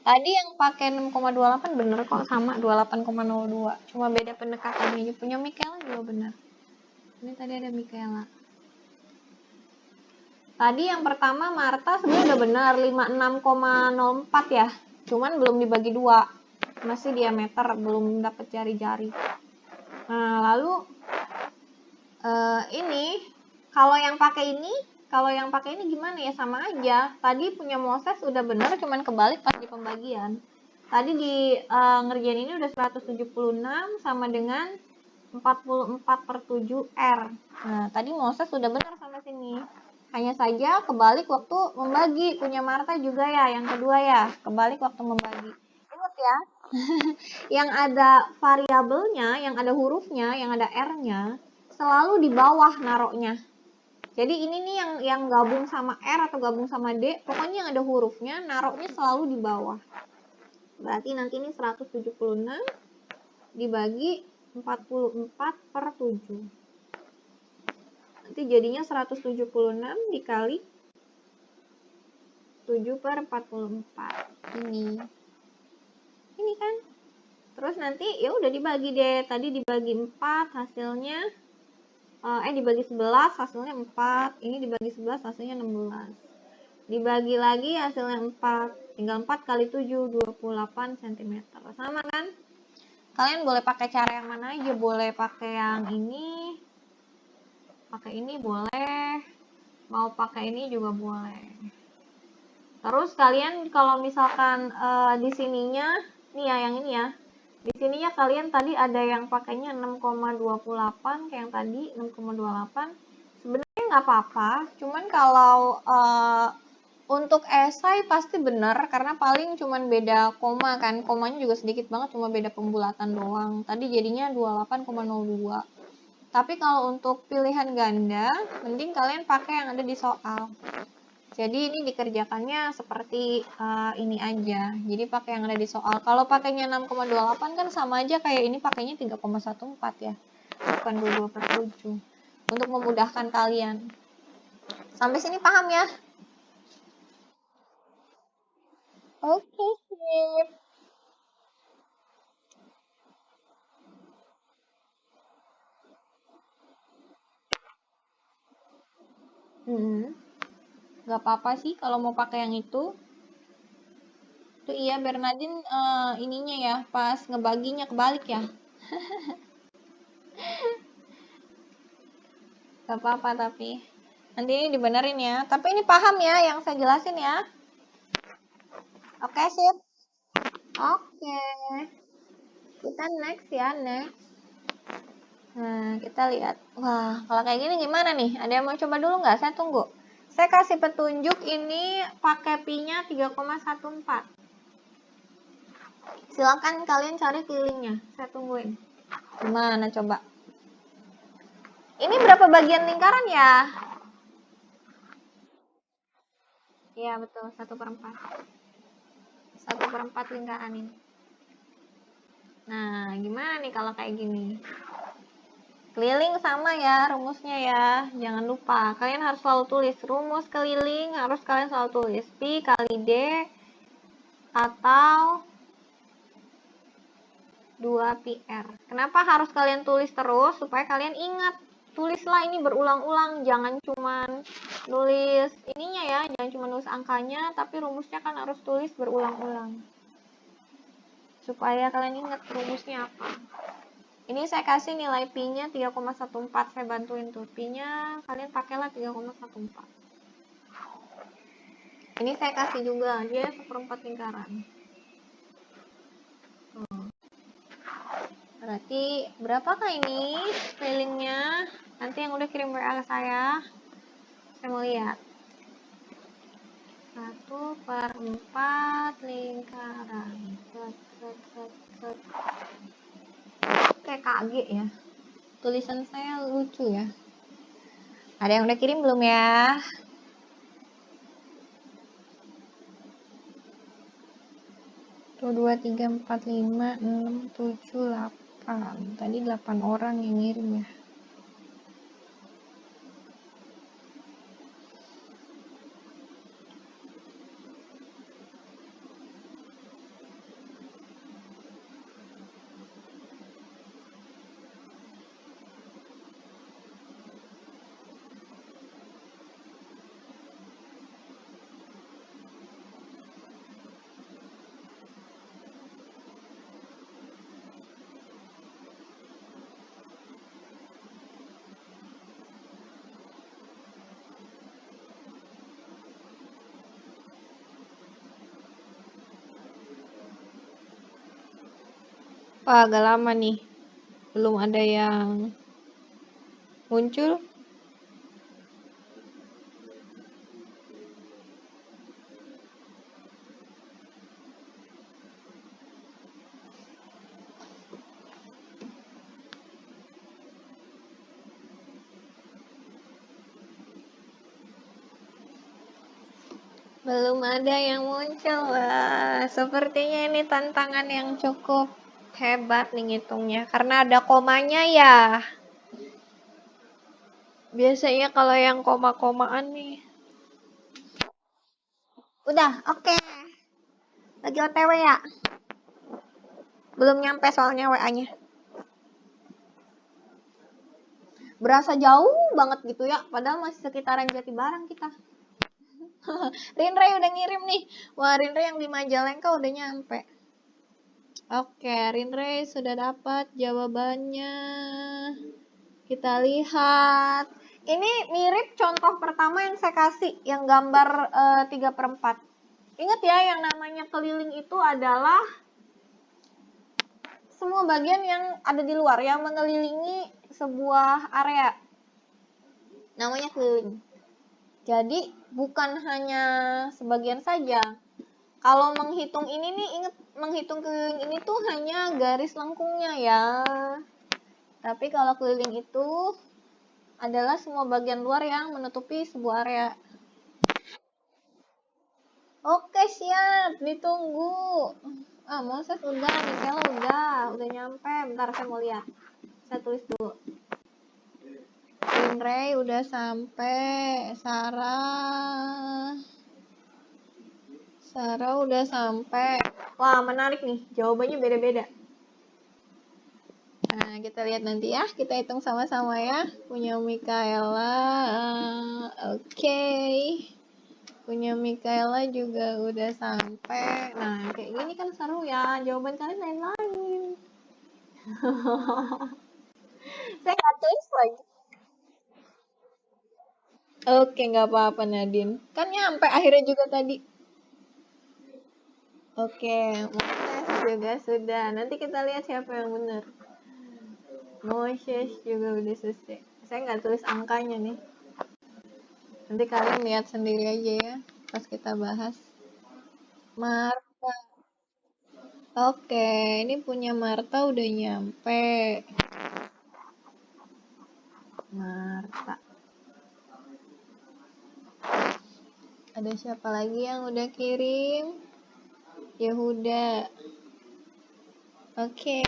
Tadi yang pakai 6,28 bener kok, sama 28,02. Cuma beda pendekatannya aja. Punya Michaela juga benar. Ini tadi ada Michaela. Tadi yang pertama Marta sebenarnya udah benar 56,04 ya. Cuman belum dibagi 2. Masih diameter, belum dapat jari-jari. Nah, lalu ini kalau yang pakai ini gimana ya, sama aja. Tadi punya Moses udah bener, cuman kebalik pas di pembagian. Tadi di ngerjain ini udah 176 sama dengan 44 per 7 R. Nah, tadi Moses udah bener sampai sini. Hanya saja kebalik waktu membagi. Punya Marta juga ya, yang kedua ya, kebalik waktu membagi. Ingat ya, yang ada variabelnya, yang ada hurufnya, yang ada R-nya, selalu di bawah naroknya. Jadi ini nih yang gabung sama R atau gabung sama D, pokoknya yang ada hurufnya, naroknya selalu di bawah. Berarti nanti ini 176 dibagi 44 per 7. Nanti jadinya 176 dikali 7 per 44. Ini kan. Terus nanti ya udah dibagi deh. Tadi dibagi 4 hasilnya dibagi 11 hasilnya 4. Ini dibagi 11 hasilnya 16. Dibagi lagi hasilnya 4. Tinggal 4 kali 7, 28 cm. Sama kan? Kalian boleh pakai cara yang mana aja. Boleh pakai yang ini. Pakai ini boleh. Mau pakai ini juga boleh. Terus kalian kalau misalkan di sininya, nih ya yang ini ya. Di sininya kalian tadi ada yang pakainya 6,28 kayak yang tadi 6,28. Sebenarnya nggak apa-apa, cuman kalau untuk esai pasti benar karena paling cuman beda koma kan. Komanya juga sedikit banget, cuma beda pembulatan doang. Tadi jadinya 28,02. Tapi kalau untuk pilihan ganda, mending kalian pakai yang ada di soal. Jadi ini dikerjakannya seperti ini aja. Jadi pakai yang ada di soal. Kalau pakainya 6,28 kan sama aja kayak ini pakainya 3,14 ya. Bukan 22 per 7. Untuk memudahkan kalian. Sampai sini paham ya? Oke, sip. Gak apa-apa sih kalau mau pakai yang itu. Tuh iya, Bernadine ininya ya, pas ngebaginya kebalik ya. Gak apa-apa tapi. Nanti ini dibenerin ya. Tapi ini paham ya yang saya jelasin ya. Oke, sip. Oke. Kita next ya, next. Nah, kita lihat. Wah, kalau kayak gini gimana nih? Ada yang mau coba dulu nggak? Saya tunggu. Saya kasih petunjuk ini pakai pi-nya 3,14. Silakan kalian cari kelilingnya. Saya tungguin. Gimana coba? Ini berapa bagian lingkaran ya? Iya, betul. 1/4. 1/4 lingkaran ini. Nah, gimana nih kalau kayak gini? Keliling sama ya rumusnya ya. Jangan lupa, kalian harus selalu tulis rumus keliling, harus kalian selalu tulis pi kali d atau 2πr. Kenapa harus kalian tulis terus? Supaya kalian ingat. Tulislah ini berulang-ulang, jangan cuman nulis ininya ya, jangan cuma nulis angkanya, tapi rumusnya kan harus tulis berulang-ulang. Supaya kalian ingat rumusnya apa. Ini saya kasih nilai pi-nya 3,14, saya bantuin tuh. Pi-nya kalian pakailah 3,14. Ini saya kasih juga, dia 1/4 lingkaran. Berarti berapakah ini kelilingnya? Nanti yang udah kirim WA ke saya mau lihat. 1/4 lingkaran. Kayak KG ya. Tulisan saya lucu ya. Ada yang udah kirim belum ya? Tuh 2, 3, 4, 5, 6, 7, 8. Tadi 8 orang yang ngirim ya. Wah, agak lama nih. Belum ada yang muncul. Belum ada yang muncul. Wah, sepertinya ini tantangan yang cukup hebat nih ngitungnya. Karena ada komanya ya. Biasanya kalau yang koma-komaan nih. Udah, oke. Lagi OTW ya? Belum nyampe soalnya WA-nya. Berasa jauh banget gitu ya. Padahal masih sekitaran Jatibarang kita. Rinre udah ngirim nih. Wah, Rinre yang di Majalengka udah nyampe. Oke, Rinre sudah dapat jawabannya. Kita lihat. Ini mirip contoh pertama yang saya kasih, yang gambar 3/4. Ingat ya, yang namanya keliling itu adalah semua bagian yang ada di luar, yang mengelilingi sebuah area. Namanya keliling. Jadi, bukan hanya sebagian saja. Kalau menghitung ini nih, ingat menghitung keliling ini tuh hanya garis lengkungnya ya. Tapi kalau keliling itu adalah semua bagian luar yang menutupi sebuah area. Oke, siap. Ditunggu. Moses udah, Michelle udah nyampe. Bentar, saya mau lihat. Saya tulis dulu. Ray udah sampai. Sarah udah sampai. Wah, menarik nih. Jawabannya beda-beda. Nah, kita lihat nanti ya. Kita hitung sama-sama ya. Punya Mikaela. Oke. Punya Mikaela juga udah sampai. Nah, kayak gini kan seru ya. Jawaban kalian lain-lain. Saya nggak tulis lagi. Oke, nggak apa-apa Nadine. Kan nyampe akhirnya juga tadi. Oke, juga sudah. Nanti kita lihat siapa yang benar. Moses juga udah selesai. Saya nggak tulis angkanya nih. Nanti kalian lihat sendiri aja ya pas kita bahas. Marta. Oke, ini punya Marta udah nyampe. Marta. Ada siapa lagi yang udah kirim? Yehuda. Oke.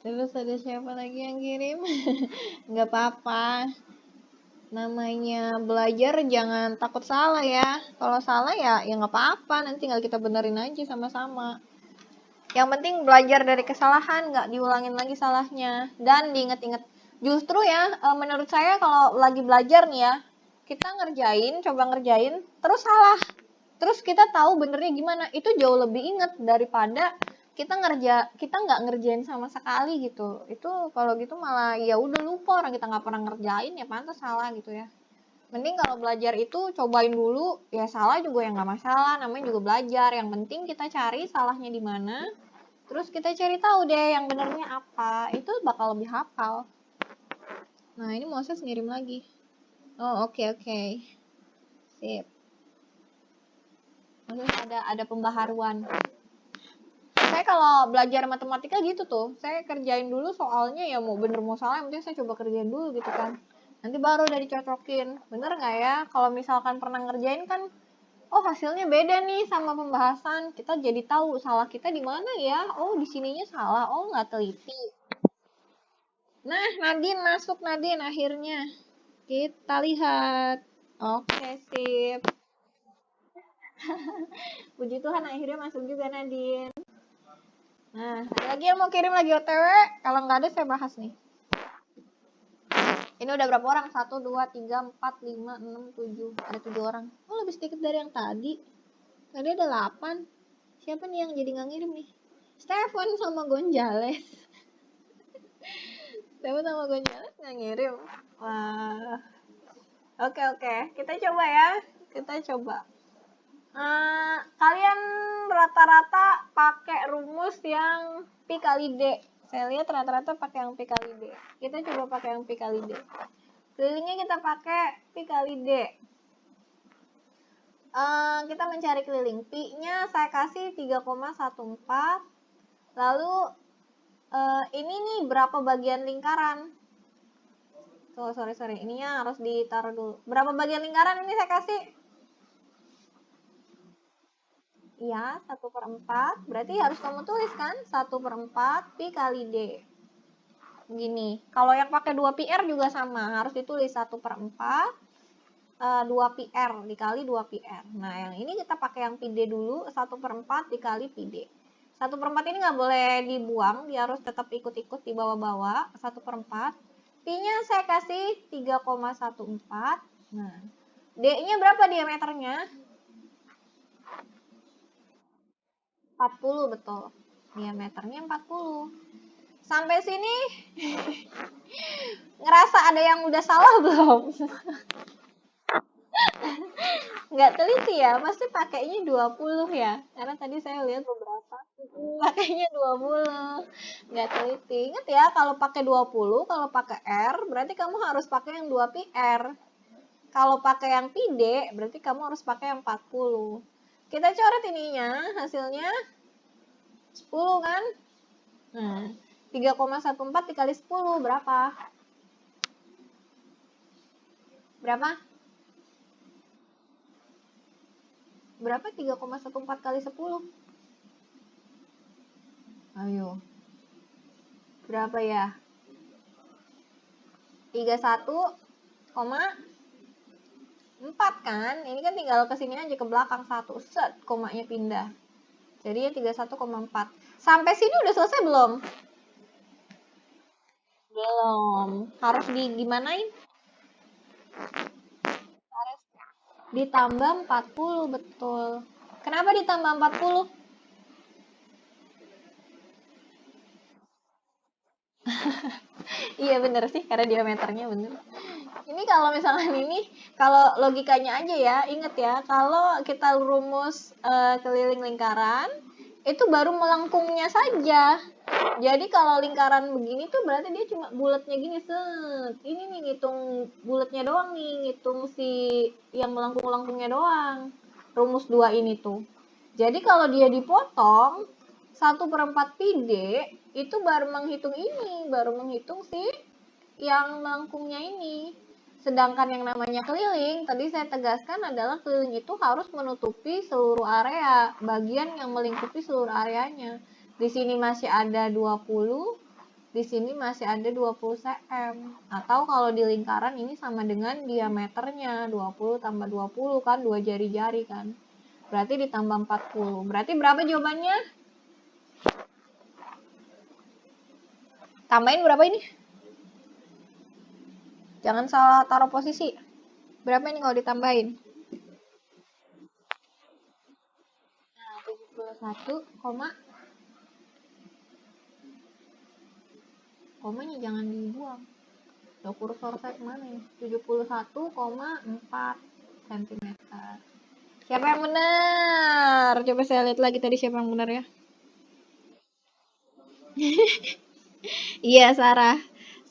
Terus ada siapa lagi yang kirim? Nggak apa-apa. Namanya belajar jangan takut salah ya. Kalau salah ya nggak apa-apa. Nanti tinggal kita benerin aja sama-sama. Yang penting belajar dari kesalahan, nggak diulangin lagi salahnya. Dan diinget-inget. Justru ya, menurut saya kalau lagi belajar nih ya, kita coba ngerjain, terus salah. Terus kita tahu benernya gimana. Itu jauh lebih inget daripada kita nggak ngerjain sama sekali gitu. Itu kalau gitu malah ya udah lupa, orang kita nggak pernah ngerjain ya pantas salah gitu ya. Mending kalau belajar itu cobain dulu, ya salah juga ya nggak masalah, namanya juga belajar. Yang penting kita cari salahnya di mana, terus kita cari tahu deh yang benernya apa, itu bakal lebih hafal. Nah ini Moses ngirim lagi. Oh oke. Sip. Moses ada pembaharuan. Saya kalau belajar matematika gitu tuh, saya kerjain dulu soalnya ya mau bener mau salah, yang penting saya coba kerjain dulu gitu kan. Nanti baru udah dicocokin, bener nggak ya? Kalau misalkan pernah ngerjain kan, oh hasilnya beda nih sama pembahasan, kita jadi tahu salah kita di mana ya. Oh di sininya salah, oh nggak teliti. Nah Nadine masuk, Nadine akhirnya. Kita lihat. Oke sip. Puji Tuhan akhirnya masuk juga Nadine. Nah, ada lagi yang mau kirim lagi OTW? Kalau nggak ada, saya bahas nih. Ini udah berapa orang? 1, 2, 3, 4, 5, 6, 7. Ada 7 orang. Oh, lebih sedikit dari yang tadi. Tadi ada 8. Siapa nih yang jadi nggak ngirim nih? Stefan sama Gonzales. Stefan sama Gonzales nggak ngirim. Wah. Oke. Kita coba ya. Kita coba. Kalian rata-rata pakai rumus yang Pi kali D. Saya lihat rata-rata pakai yang Pi kali D. Kita coba pakai yang Pi kali D. Kelilingnya kita pakai Pi kali D. Kita mencari keliling. Pi-nya saya kasih 3,14. Lalu ini nih berapa bagian lingkaran? Tuh, sorry. Ininya harus ditaruh dulu. Berapa bagian lingkaran ini saya kasih? Iya, 1/4. Berarti harus kamu tulis kan? 1/4 Pi kali D. Gini. Kalau yang pakai 2πr juga sama. Harus ditulis 1/4 2πr dikali 2πr. Nah, yang ini kita pakai yang pi D dulu. 1/4 dikali pi D. 1/4 ini nggak boleh dibuang. Dia harus tetap ikut-ikut di bawah-bawah. 1/4. Pi-nya saya kasih 3,14. Nah, D-nya berapa diameternya? 40, betul. Diameternya 40. Sampai sini ngerasa ada yang udah salah belum? Nggak teliti ya, pasti pakainya 20 ya. Karena tadi saya lihat beberapa pakainya 20. Nggak teliti. Ingat ya, kalau pakai 20, kalau pakai R, berarti kamu harus pakai yang 2πr. Kalau pakai yang pi D, berarti kamu harus pakai yang 40. Kita coret ininya, hasilnya 10 kan? Nah, 3,14 dikali 10 berapa? Berapa? Berapa 3,14 kali 10? Ayo. Berapa ya? 31,4 kan? Ini kan tinggal kesini aja ke belakang 1. Set, komanya pindah. Jadi ya 31,4. Sampai sini udah selesai belum? Belum. Harus gimanain? Harus ditambah 40, betul. Kenapa ditambah 40? Iya bener sih, karena diameternya bener. Ini kalau misalkan ini, kalau logikanya aja ya, inget ya, kalau kita rumus keliling lingkaran, itu baru melengkungnya saja. Jadi kalau lingkaran begini tuh berarti dia cuma bulatnya gini, set. Ini nih ngitung bulatnya doang nih, ngitung si yang melengkung-lengkungnya doang. Rumus 2 ini tuh. Jadi kalau dia dipotong, 1/4 pi d itu baru menghitung ini, baru menghitung si yang melengkungnya ini. Sedangkan yang namanya keliling, tadi saya tegaskan adalah keliling itu harus menutupi seluruh area, bagian yang melingkupi seluruh areanya. Di sini masih ada 20, di sini masih ada 20 cm. Atau kalau di lingkaran ini sama dengan diameternya, 20 tambah 20 kan, 2 jari-jari kan. Berarti ditambah 40. Berarti berapa jawabannya? Tambahin berapa ini? Jangan salah taruh posisi. Berapa ini kalau ditambahin? Nah, 71, komanya jangan dibuang. Loh, kursor saya kemana ya? 71,4 cm. Siapa yang benar? Coba saya lihat lagi tadi siapa yang benar ya. Iya, Sarah.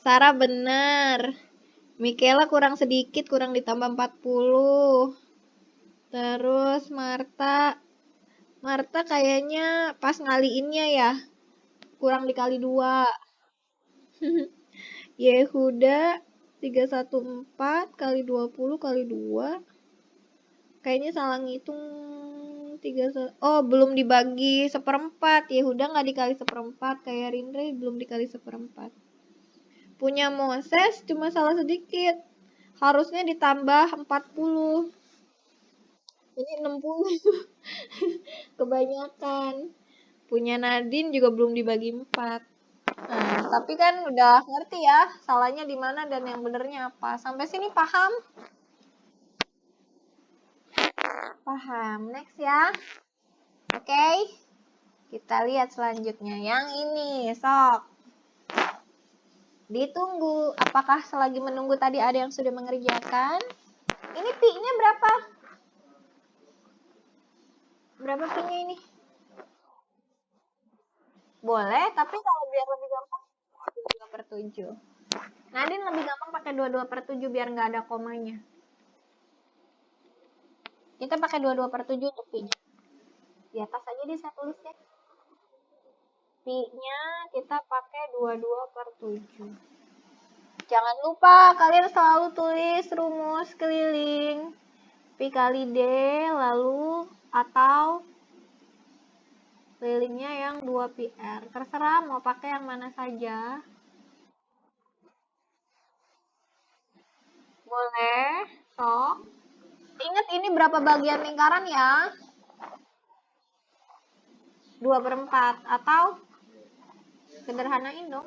Sarah benar. Michaela kurang sedikit, kurang ditambah 40. Terus Marta kayaknya pas ngaliinnya ya. Kurang dikali 2. Yehuda 314 kali 20 kali 2. Kayaknya salah ngitung. Oh, belum dibagi 1/4. Yehuda nggak dikali 1/4. Kayak Rindra belum dikali 1/4. Punya Moses cuma salah sedikit. Harusnya ditambah 40. Ini 60. Kebanyakan. Punya Nadine juga belum dibagi 4. Nah, tapi kan udah ngerti ya salahnya di mana dan yang benernya apa. Sampai sini paham? Paham. Next ya. Oke. Kita lihat selanjutnya. Yang ini, sok. Ditunggu. Apakah selagi menunggu tadi ada yang sudah mengerjakan? Ini pi-nya berapa? Berapa pi-nya ini? Boleh, tapi kalau biar lebih gampang 22/7. Nadine lebih gampang pakai 22/7 biar nggak ada komanya. Kita pakai 22/7 untuk pi-nya. Di atas aja deh saya tulis ya. Pi-nya kita pakai 22/7. Jangan lupa kalian selalu tulis rumus keliling. Pi kali D lalu atau kelilingnya yang 2πr. Terserah mau pakai yang mana saja. Boleh. Sok. Ingat ini berapa bagian lingkaran ya? 2/4 atau sederhanain dong.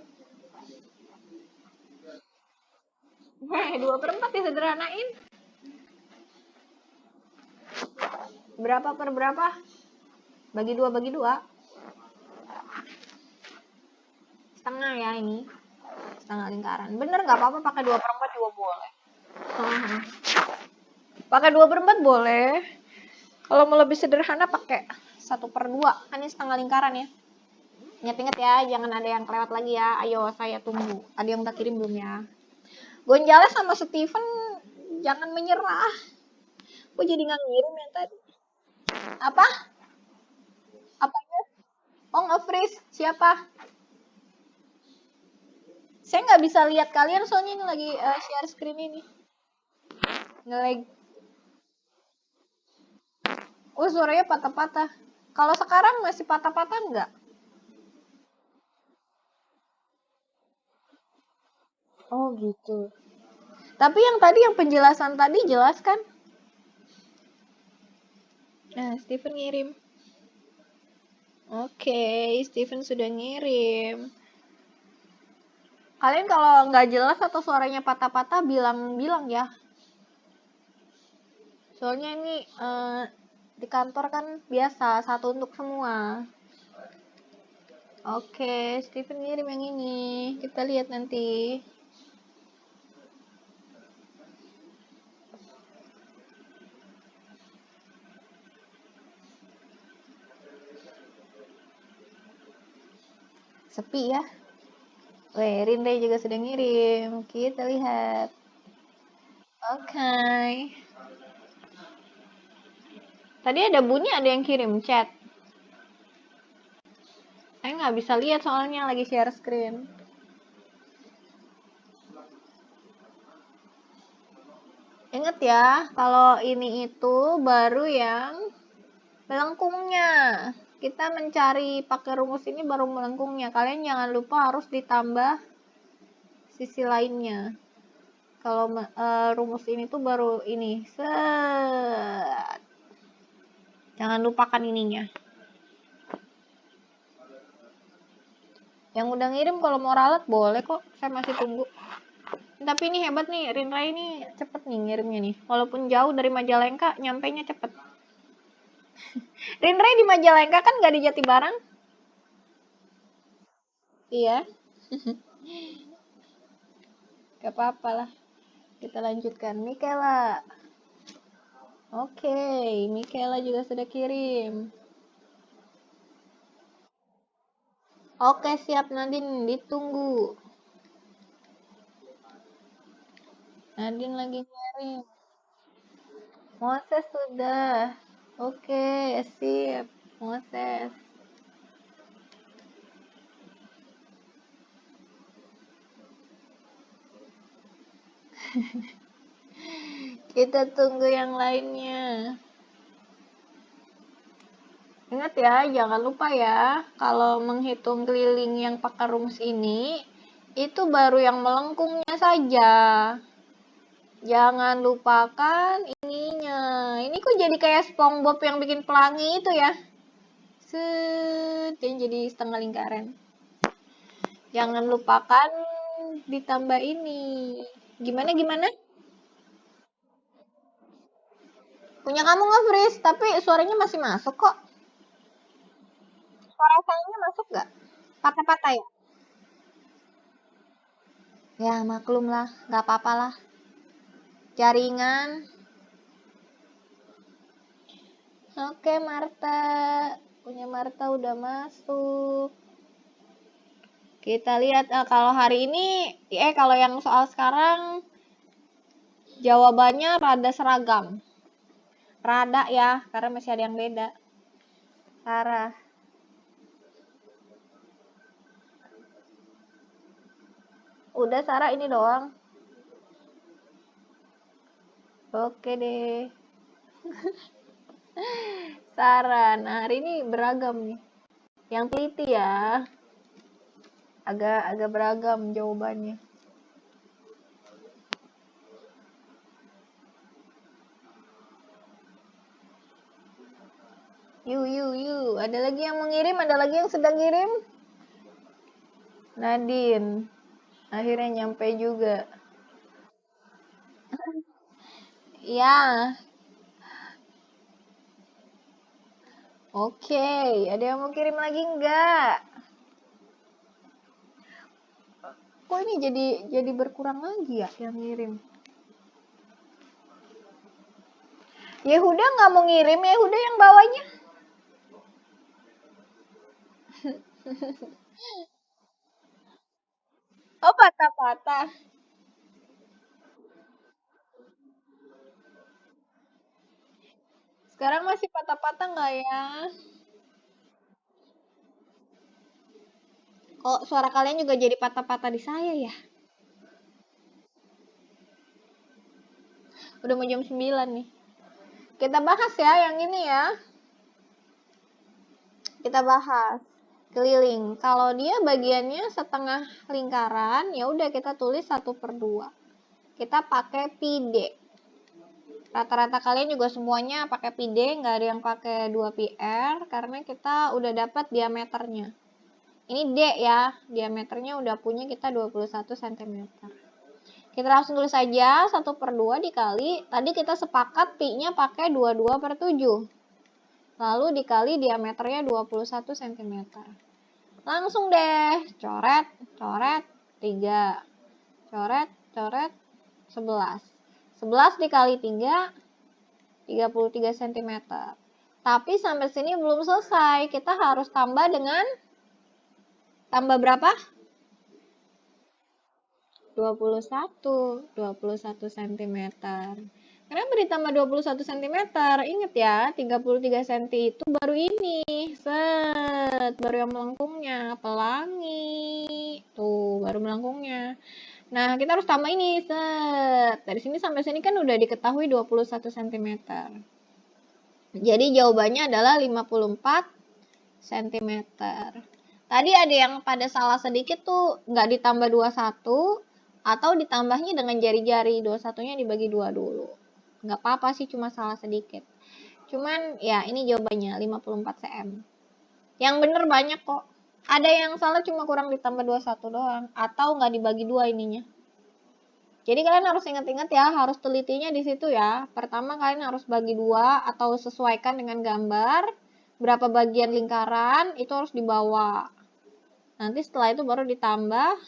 2/4 disederhanain. Berapa per berapa? Bagi 2 bagi 2. Setengah ya ini. Setengah lingkaran. Bener nggak apa-apa pakai 2/4 juga boleh. Pakai 2/4 boleh. Kalau mau lebih sederhana pakai 1/2. Kan ini setengah lingkaran ya. Ingat-ingat ya, jangan ada yang kelewat lagi ya. Ayo, saya tunggu. Ada yang udah kirim belum ya? Gonjales sama Steven jangan menyerah. Kok jadi nggak ngirim ya tadi? Apa? Apanya? Oh, nge-freeze. Siapa? Saya nggak bisa lihat kalian soalnya ini lagi share screen ini. Nge-lag. Oh, suaranya patah-patah. Kalau sekarang masih patah-patah nggak? Oh, gitu. Tapi yang tadi, yang penjelasan tadi jelas kan? Nah, Steven ngirim. Oke, Steven sudah ngirim. Kalian kalau nggak jelas atau suaranya patah-patah, bilang-bilang ya. Soalnya ini di kantor kan biasa, satu untuk semua. Oke, Steven ngirim yang ini. Kita lihat nanti. sepi ya. Weh, Rindra juga sudah ngirim. Kita lihat. Oke. Tadi ada bunyi ada yang kirim chat. Saya nggak bisa lihat soalnya lagi share screen. Ingat ya, kalau ini itu baru yang melengkungnya. Kita mencari pakai rumus ini baru melengkungnya. Kalian jangan lupa harus ditambah sisi lainnya. Kalau rumus ini tuh baru ini. Set. Jangan lupakan ininya. Yang udah ngirim kalau mau ralat boleh kok. Saya masih tunggu. Tapi ini hebat nih, Rindra ini cepet nih ngirimnya nih. Walaupun jauh dari Majalengka, nyampainya cepet. Rindra di Majalengka kan nggak di Jatibarang? Iya. Gak apa-apa lah. Kita lanjutkan. Mikela. Oke, Mikela juga sudah kirim. Oke, siap Nadine, ditunggu. Nadine lagi kirim. Moses sudah. Oke, sip. Moses. Kita tunggu yang lainnya. Ingat ya, jangan lupa ya, kalau menghitung keliling yang pakai rumus ini, itu baru yang melengkungnya saja. Jangan lupakan ininya. Ini kok jadi kayak SpongeBob yang bikin pelangi itu ya. Set, jadi setengah lingkaran. Jangan lupakan ditambah ini. Gimana? Punya kamu nge-freeze, tapi suaranya masih masuk kok. Suara sayanya masuk gak? Patah-patah ya? Ya maklum lah, gak apa-apa lah. Jaringan. Oke Marta. Punya Marta udah masuk. Kita lihat kalau hari ini, kalau yang soal sekarang, jawabannya rada seragam. Rada ya, karena masih ada yang beda. Sarah. Udah Sarah ini doang. Oke deh. Sarah, nah hari ini beragam nih. Yang teliti ya. Agak beragam jawabannya. Yuk. Ada lagi yang mengirim, ada lagi yang sedang ngirim. Nadine. Akhirnya nyampe juga. Ya. Oke, ada yang mau kirim lagi enggak? Kok ini jadi berkurang lagi ya yang ngirim? Yehuda nggak mau ngirim, Yehuda yang bawanya. Oh, patah-patah. Sekarang masih patah-patah nggak ya? Kok suara kalian juga jadi patah-patah di saya ya? Udah mau jam 9 nih. Kita bahas ya yang ini ya. Kita bahas keliling. Kalau dia bagiannya setengah lingkaran, ya udah kita tulis 1/2. Kita pakai pid. Rata-rata kalian juga semuanya pakai pid, nggak ada yang pakai 2πr karena kita udah dapat diameternya. Ini D ya, diameternya udah punya kita 21 cm. Kita langsung tulis saja 1/2 dikali, tadi kita sepakat pi-nya pakai 22/7. Lalu dikali diameternya 21 cm. Langsung deh, coret, 3. Coret, 11. 11 dikali 3, 33 cm. Tapi sampai sini belum selesai, kita harus tambah dengan Tambah berapa? 21 cm. Kenapa ditambah 21 cm? Ingat ya, 33 cm itu baru ini. Set, baru yang melengkungnya. Pelangi. Tuh, baru melengkungnya. Nah, kita harus tambah ini. Set. Dari sini sampai sini kan udah diketahui 21 cm. Jadi jawabannya adalah 54 cm. Tadi ada yang pada salah sedikit tuh nggak ditambah 21 atau ditambahnya dengan jari-jari. 21-nya dibagi 2 dulu. Nggak apa-apa sih, cuma salah sedikit. Cuman ya ini jawabannya 54 cm. Yang bener banyak kok. Ada yang salah cuma kurang ditambah 21 doang. Atau nggak dibagi 2 ininya. Jadi kalian harus ingat-ingat ya, harus telitinya di situ ya. Pertama kalian harus bagi 2 atau sesuaikan dengan gambar. Berapa bagian lingkaran itu harus dibawa. Nanti setelah itu baru ditambah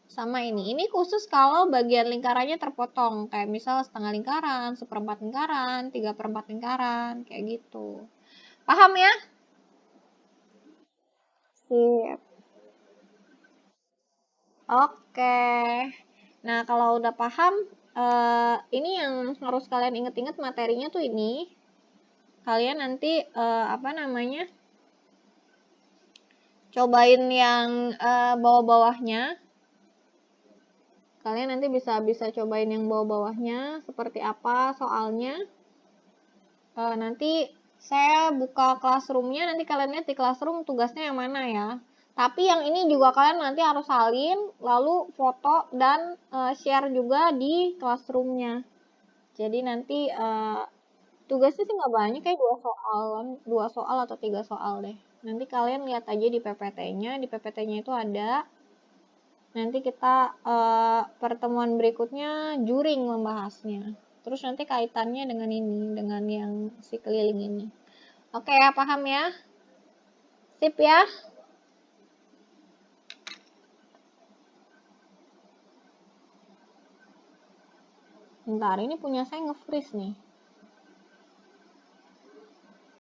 sama ini. Ini khusus kalau bagian lingkarannya terpotong. Kayak misal setengah lingkaran, seperempat lingkaran, 3/4 lingkaran. Kayak gitu. Paham ya? Sip. Oke. Nah, kalau udah paham, ini yang harus kalian inget-inget materinya tuh ini. Kalian nanti, apa namanya, cobain yang bawah-bawahnya. Kalian nanti bisa cobain yang bawah-bawahnya seperti apa soalnya. Nanti saya buka classroom-nya, nanti kalian lihat di classroom tugasnya yang mana ya. Tapi yang ini juga kalian nanti harus salin, lalu foto dan share juga di classroom-nya. Jadi nanti tugasnya sih nggak banyak, kayak 2 soal atau 3 soal deh. Nanti kalian lihat aja di PPT-nya, di PPT-nya itu ada. Nanti kita pertemuan berikutnya juring membahasnya. Terus nanti kaitannya dengan ini, dengan yang si keliling ini. Oke ya, paham ya? Sip ya? Bentar, ini punya saya nge-freeze nih.